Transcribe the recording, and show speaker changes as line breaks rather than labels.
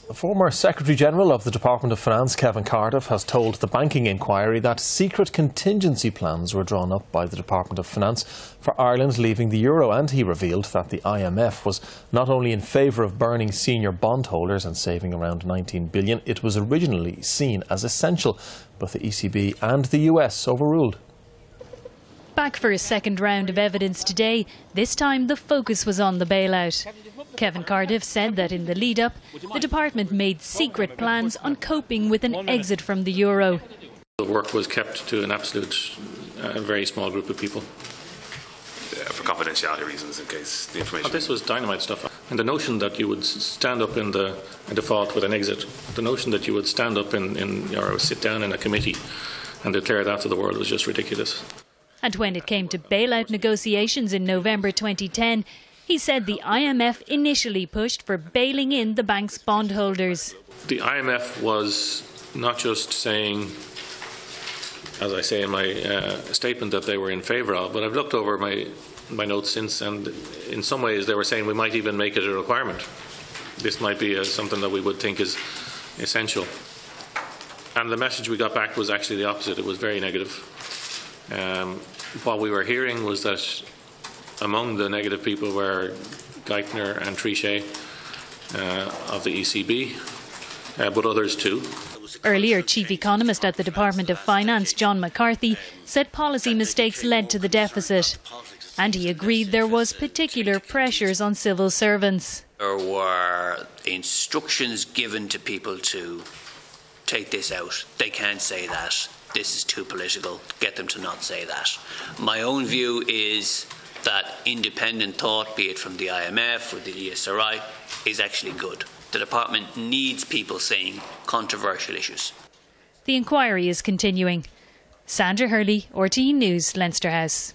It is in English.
The former Secretary-General of the Department of Finance, Kevin Cardiff, has told the banking inquiry that secret contingency plans were drawn up by the Department of Finance for Ireland leaving the euro, and he revealed that the IMF was not only in favour of burning senior bondholders and saving around $19 billion, it was originally seen as essential, but the ECB and the US overruled.
Back for a second round of evidence today. This time the focus was on the bailout. Kevin Cardiff said that in the lead-up, the department made secret plans on coping with an exit from the euro.
The work was kept to an absolute, very small group of people.
For confidentiality reasons, in case the information...
This was dynamite stuff. And the notion that you would stand up in the default with an exit, the notion that you would stand up or sit down in a committee and declare that to the world was just ridiculous.
And when it came to bailout negotiations in November 2010, he said the IMF initially pushed for bailing in the bank's bondholders.
The IMF was not just saying, as I say in my statement, that they were in favour of, but I've looked over my notes since, and in some ways they were saying we might even make it a requirement. This might be something that we would think is essential. And the message we got back was actually the opposite. It was very negative. What we were hearing was that among the negative people were Geithner and Trichet of the ECB, but others too.
Earlier, Chief Economist at the Department of Finance, John McCarthy, said policy mistakes led to the deficit. And he agreed there was particular pressures on civil servants.
There were instructions given to people to take this out. They can't say that. This is too political. Get them to not say that. My own view is that independent thought, be it from the IMF or the ESRI, is actually good. The department needs people saying controversial issues.
The inquiry is continuing. Sandra Hurley, RTE News, Leinster House.